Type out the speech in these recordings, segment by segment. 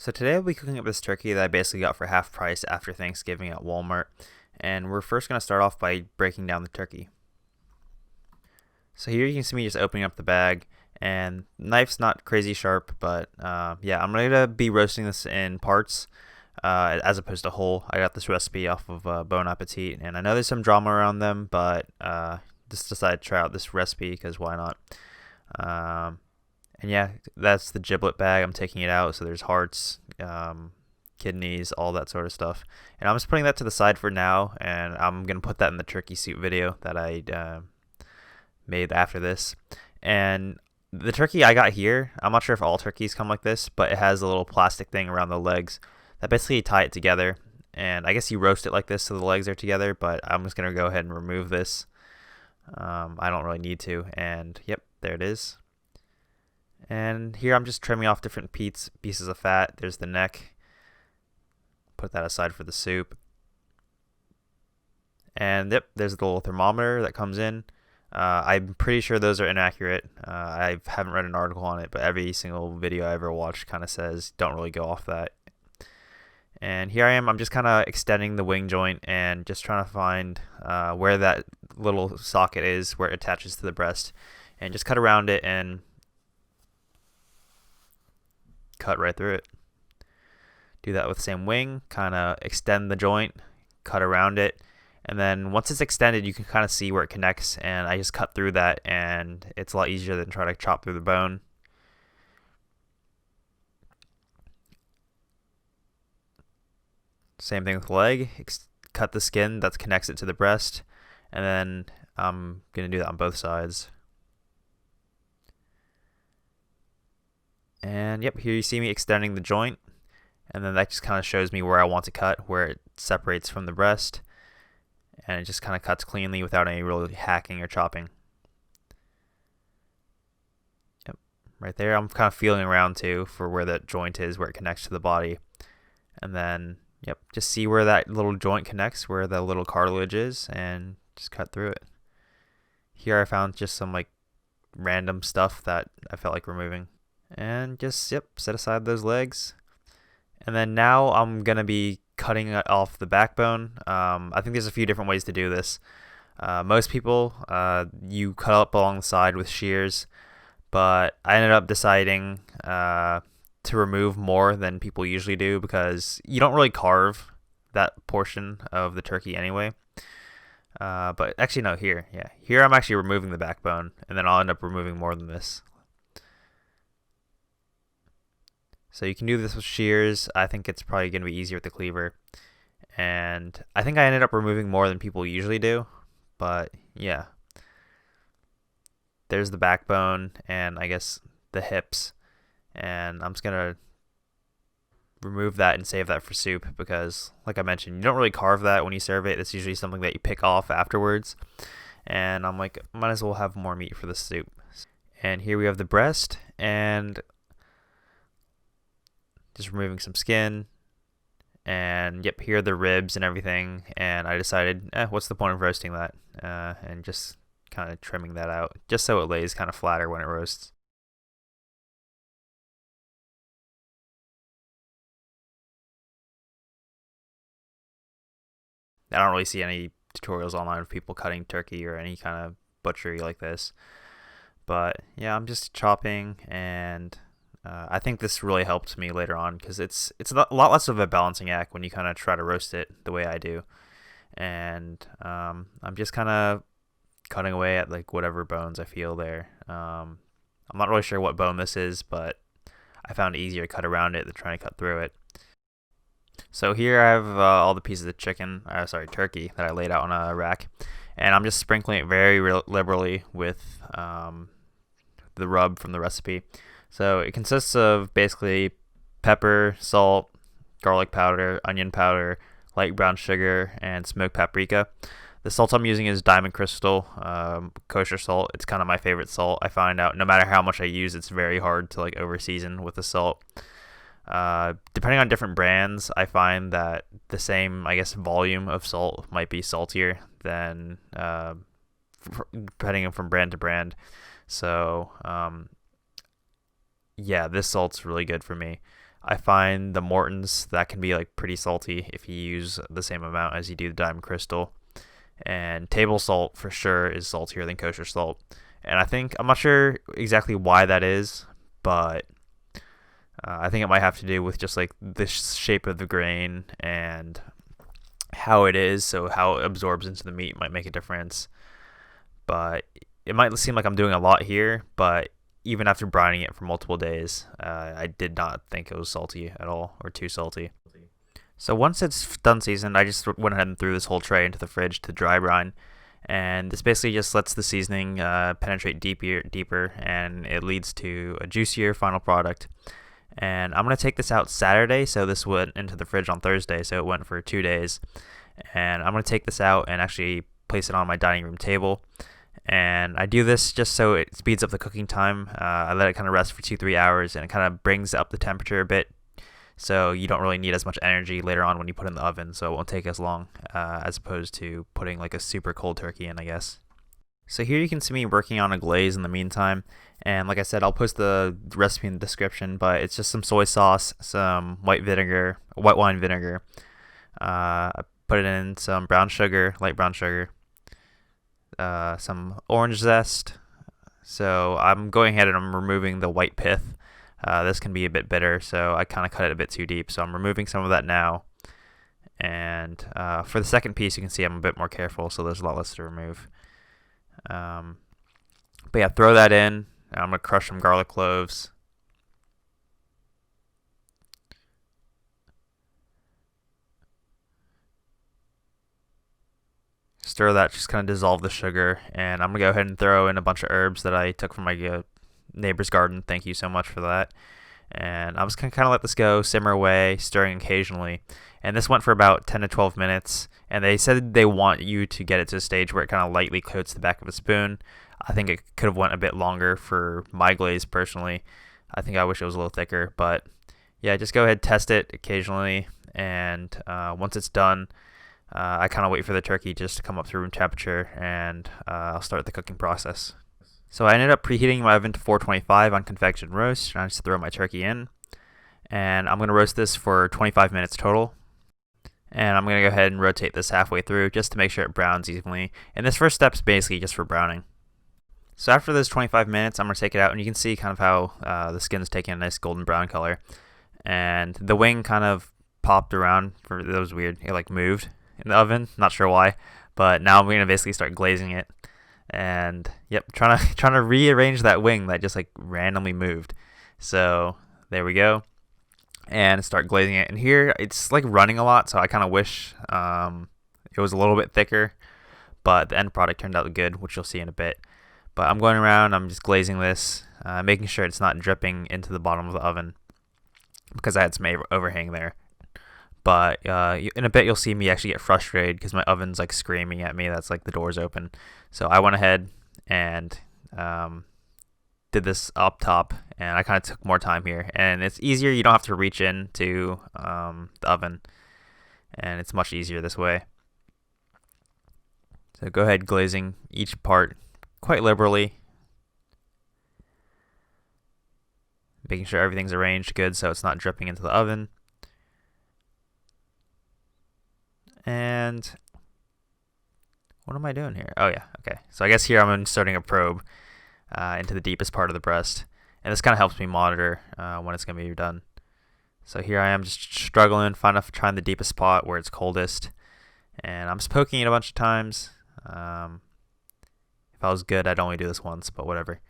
So today I'll be cooking up this turkey that I basically got for half price after Thanksgiving at Walmart. And we're first going to start off by breaking down the turkey. So here you can see me just opening up the bag, and knife's not crazy sharp, but yeah, I'm going to be roasting this in parts as opposed to whole. I got this recipe off of Bon Appetit, and I know there's some drama around them, but just decided to try out this recipe because why not? Um, and yeah, that's the giblet bag. I'm taking it out, so there's hearts, kidneys, all that sort of stuff. And I'm just putting that to the side for now, and I'm gonna put that in the turkey soup video that I made after this. And the turkey I got here, I'm not sure if all turkeys come like this, but it has a little plastic thing around the legs that basically tie it together. And I guess you roast it like this so the legs are together, but I'm just gonna go ahead and remove this. I don't really need to, and yep, there it is. And here I'm just trimming off different pieces of fat. There's the neck. Put that aside for the soup. And yep, there's the little thermometer that comes in. I'm pretty sure those are inaccurate. I haven't read an article on it, but every single video I ever watched kind of says don't really go off that. And here I am. I'm just kind of extending the wing joint and just trying to find where that little socket is, where it attaches to the breast, and just cut around it and cut right through it. Do that with the same wing, kind of extend the joint, cut around it, and then once it's extended you can kind of see where it connects, and I just cut through that, and it's a lot easier than trying to chop through the bone. Same thing with the leg, cut the skin that connects it to the breast, and then I'm going to do that on both sides. And yep, here you see me extending the joint, and then that just kind of shows me where I want to cut, where it separates from the breast, and it just kind of cuts cleanly without any really hacking or chopping. Yep, right there. I'm kind of feeling around too for where that joint is, where it connects to the body, and then yep, just see where that little joint connects, where the little cartilage is, and just cut through it. Here I found just some like random stuff that I felt like removing. And just yep, set aside those legs, and then now I'm gonna be cutting off the backbone. I think there's a few different ways to do this. Most people you cut up along the side with shears, but I ended up deciding to remove more than people usually do because you don't really carve that portion of the turkey anyway. But actually no, here I'm actually removing the backbone, and then I'll end up removing more than this. So you can do this with shears. I think it's probably going to be easier with the cleaver. And I think I ended up removing more than people usually do. But yeah. There's the backbone and I guess the hips. And I'm just going to remove that and save that for soup because, like I mentioned, you don't really carve that when you serve it. It's usually something that you pick off afterwards. And I'm like, might as well have more meat for the soup. And here we have the breast, and just removing some skin, and yep, here are the ribs and everything, and I decided what's the point of roasting that, and just kind of trimming that out just so it lays kind of flatter when it roasts. I don't really see any tutorials online of people cutting turkey or any kind of butchery like this, but yeah, I'm just chopping, and I think this really helped me later on because it's a lot less of a balancing act when you kind of try to roast it the way I do, and I'm just kind of cutting away at like whatever bones I feel there. I'm not really sure what bone this is, but I found it easier to cut around it than trying to cut through it. So here I have all the pieces of turkey that I laid out on a rack, and I'm just sprinkling it very liberally with the rub from the recipe. So it consists of basically pepper, salt, garlic powder, onion powder, light brown sugar, and smoked paprika. The salt I'm using is Diamond Crystal kosher salt. It's kind of my favorite salt. I find out no matter how much I use, it's very hard to like over season with the salt. Depending on different brands, I find that the same, I guess, volume of salt might be saltier than depending on from brand to brand. So yeah, this salt's really good for me. I find the Mortons that can be like pretty salty if you use the same amount as you do the diamond crystal. And table salt for sure is saltier than kosher salt. And I'm not sure exactly why that is, but I think it might have to do with just like the shape of the grain and how it is, so how it absorbs into the meat might make a difference. But it might seem like I'm doing a lot here, but even after brining it for multiple days, I did not think it was salty at all or too salty. So once it's done seasoned, I just went ahead and threw this whole tray into the fridge to dry brine. And this basically just lets the seasoning penetrate deeper, and it leads to a juicier final product. And I'm going to take this out Saturday, so this went into the fridge on Thursday, so it went for 2 days. And I'm going to take this out and actually place it on my dining room table. And I do this just so it speeds up the cooking time. I let it kind of rest for 2-3 hours, and it kind of brings up the temperature a bit, so you don't really need as much energy later on when you put it in the oven, so it won't take as long as opposed to putting like a super cold turkey in, I guess. So here you can see me working on a glaze in the meantime, and like I said, I'll post the recipe in the description, but it's just some soy sauce, some white wine vinegar. I put it in some brown sugar, light brown sugar, some orange zest. So I'm going ahead and I'm removing the white pith. This can be a bit bitter, so I kind of cut it a bit too deep, so I'm removing some of that now. And for the second piece, you can see I'm a bit more careful, so there's a lot less to remove. But yeah, throw that in. I'm going to crush some garlic cloves. Stir that, just kind of dissolve the sugar, and I'm going to go ahead and throw in a bunch of herbs that I took from my neighbor's garden. Thank you so much for that. And I'm just going to kind of let this go, simmer away, stirring occasionally. And this went for about 10 to 12 minutes, and they said they want you to get it to a stage where it kind of lightly coats the back of a spoon. I think it could have went a bit longer for my glaze personally. I think I wish it was a little thicker, but yeah, just go ahead, test it occasionally, and once it's done, I kind of wait for the turkey just to come up to room temperature, and I'll start the cooking process. So I ended up preheating my oven to 425 on convection roast, and I just throw my turkey in, and I'm going to roast this for 25 minutes total. And I'm going to go ahead and rotate this halfway through just to make sure it browns evenly. And this first step is basically just for browning. So after those 25 minutes, I'm going to take it out, and you can see kind of how the skin's taking a nice golden brown color. And the wing kind of popped around. That was weird. It like moved in the oven. Not sure why. But now I'm going to basically start glazing it. And yep, trying to rearrange that wing that just like randomly moved. So there we go. And start glazing it. And here it's like running a lot, so I kind of wish it was a little bit thicker, but the end product turned out good, which you'll see in a bit. But I'm going around, I'm just glazing this, making sure it's not dripping into the bottom of the oven because I had some overhang there. But in a bit you'll see me actually get frustrated because my oven's like screaming at me that's like the door's open. So I went ahead and did this up top, and I kind of took more time here, and it's easier. You don't have to reach into the oven, and it's much easier this way. So go ahead glazing each part quite liberally, making sure everything's arranged good so it's not dripping into the oven. And what am I doing here? Oh yeah, okay. So I guess here I'm inserting a probe into the deepest part of the breast, and this kind of helps me monitor when it's going to be done. So here I am just struggling, trying the deepest spot where it's coldest, and I'm just poking it a bunch of times. If I was good, I'd only do this once, but whatever.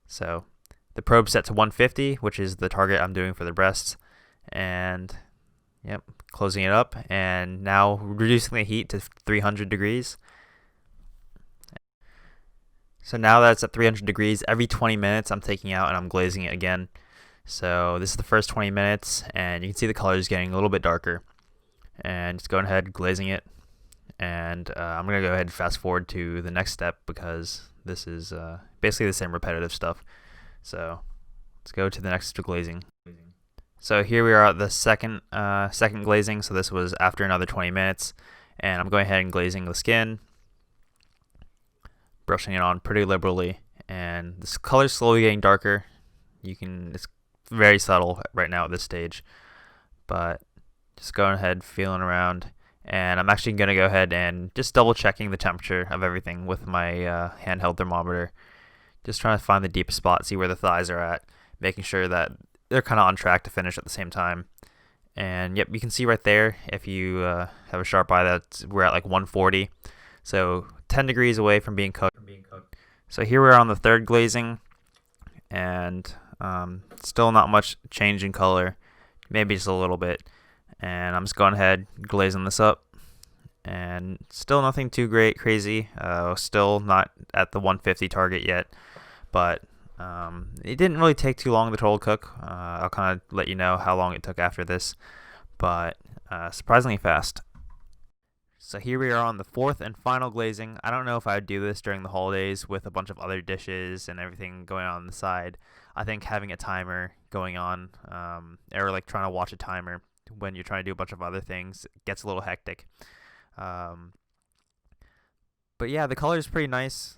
So the probe's set to 150, which is the target I'm doing for the breasts, and yep, closing it up, and now reducing the heat to 300 degrees. So now that it's at 300 degrees, every 20 minutes I'm taking out and I'm glazing it again. So this is the first 20 minutes, and you can see the color is getting a little bit darker. And just going ahead, glazing it. And I'm going to go ahead and fast forward to the next step because this is basically the same repetitive stuff. So let's go to the next glazing. So here we are at the second glazing. So this was after another 20 minutes. And I'm going ahead and glazing the skin, brushing it on pretty liberally, and this color's slowly getting darker. It's very subtle right now at this stage. But just going ahead, feeling around, and I'm actually going to go ahead and just double checking the temperature of everything with my handheld thermometer. Just trying to find the deepest spot, see where the thighs are at, making sure that they're kind of on track to finish at the same time. And yep, you can see right there, if you have a sharp eye, that we're at like 140. So 10 degrees away from being cooked. So here we're on the third glazing, and still not much change in color, maybe just a little bit. And I'm just going ahead, glazing this up, and still nothing too crazy. Still not at the 150 target yet, but it didn't really take too long to total cook. I'll kind of let you know how long it took after this, but surprisingly fast. So here we are on the fourth and final glazing. I don't know if I would do this during the holidays with a bunch of other dishes and everything going on the side. I think having a timer going on, or like trying to watch a timer when you're trying to do a bunch of other things, gets a little hectic. But yeah, the color is pretty nice.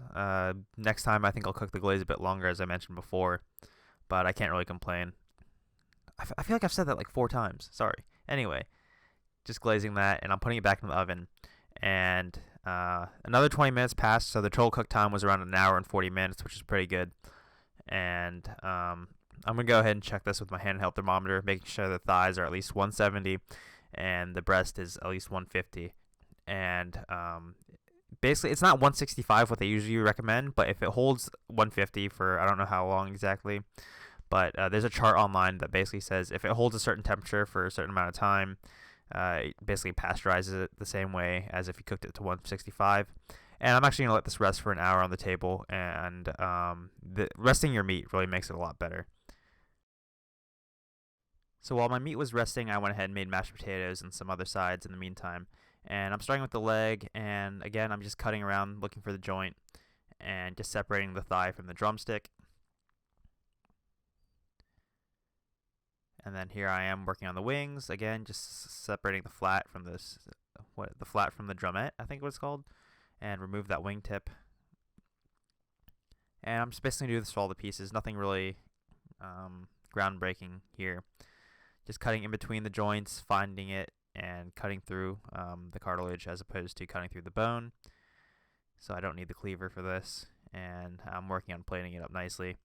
Next time I think I'll cook the glaze a bit longer, as I mentioned before, but I can't really complain. I feel like I've said that like 4 times. Sorry. Anyway, just glazing that, and I'm putting it back in the oven. And another 20 minutes passed, so the total cook time was around 1 hour and 40 minutes, which is pretty good. And I'm going to go ahead and check this with my handheld thermometer, making sure the thighs are at least 170 and the breast is at least 150. And basically, it's not 165 what they usually recommend, but if it holds 150 for I don't know how long exactly, but there's a chart online that basically says if it holds a certain temperature for a certain amount of time, it basically pasteurizes it the same way as if you cooked it to 165. And I'm actually going to let this rest for 1 hour on the table, and resting your meat really makes it a lot better. So while my meat was resting, I went ahead and made mashed potatoes and some other sides in the meantime. And I'm starting with the leg, and again, I'm just cutting around looking for the joint and just separating the thigh from the drumstick. And then here I am working on the wings, again, just separating the flat from the flat from the drumette, I think what it's called, and remove that wingtip. And I'm just basically doing this for all the pieces, nothing really groundbreaking here. Just cutting in between the joints, finding it, and cutting through the cartilage as opposed to cutting through the bone. So I don't need the cleaver for this, and I'm working on plating it up nicely.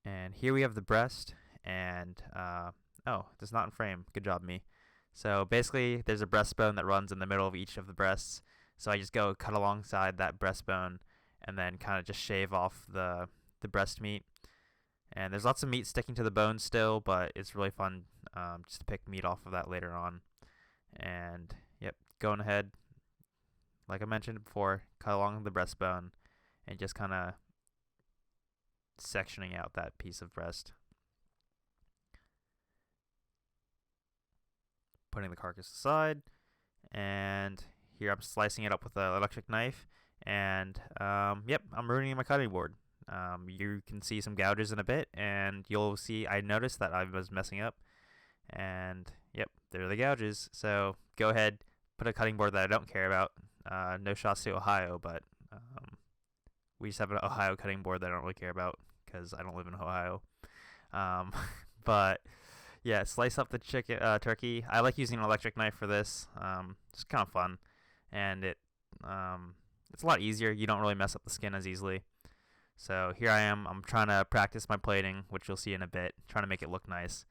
And here we have the breast, and oh, it's not in frame. Good job, me. So basically, there's a breastbone that runs in the middle of each of the breasts. So I just go cut alongside that breastbone, and then kind of just shave off the breast meat. And there's lots of meat sticking to the bone still, but it's really fun just to pick meat off of that later on. And yep, going ahead, like I mentioned before, cut along the breastbone and just kind of sectioning out that piece of breast. Putting the carcass aside, and here I'm slicing it up with an electric knife. And yep, I'm ruining my cutting board. You can see some gouges in a bit, and you'll see I noticed that I was messing up, and yep, there are the gouges. So go ahead, put a cutting board that I don't care about. No shots to Ohio, but we just have an Ohio cutting board that I don't really care about because I don't live in Ohio. But yeah, slice up the turkey. I like using an electric knife for this. It's kind of fun, and it's a lot easier. You don't really mess up the skin as easily. So here I am. I'm trying to practice my plating, which you'll see in a bit, trying to make it look nice.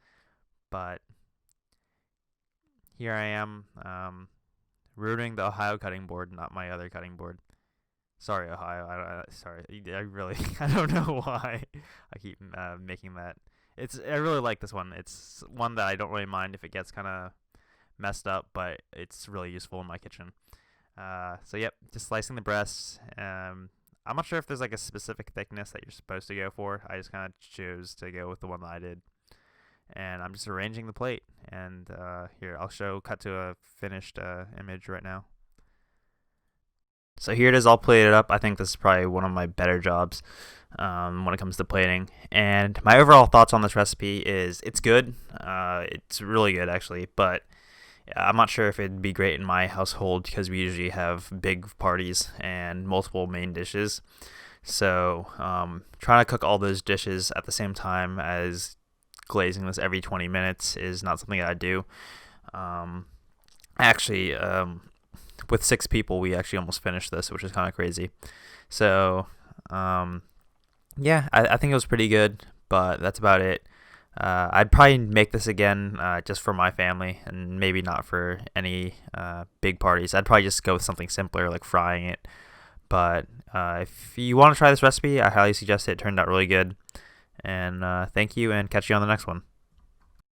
But here I am, ruining the Ohio cutting board, not my other cutting board. Sorry, Ohio. Sorry. I really, I don't know why I keep making that. I really like this one. It's one that I don't really mind if it gets kind of messed up, but it's really useful in my kitchen. So yep, just slicing the breasts. I'm not sure if there's like a specific thickness that you're supposed to go for. I just kind of chose to go with the one that I did. And I'm just arranging the plate. And here, I'll cut to a finished image right now. So here it is all plated up. I think this is probably one of my better jobs when it comes to plating. And my overall thoughts on this recipe is it's good. It's really good, actually. But I'm not sure if it'd be great in my household because we usually have big parties and multiple main dishes. So trying to cook all those dishes at the same time as glazing this every 20 minutes is not something that I do. Actually, with 6 people, we actually almost finished this, which is kind of crazy. So yeah, I think it was pretty good, but that's about it. I'd probably make this again just for my family and maybe not for any big parties. I'd probably just go with something simpler like frying it. But if you want to try this recipe, I highly suggest it. It turned out really good. And thank you, and catch you on the next one.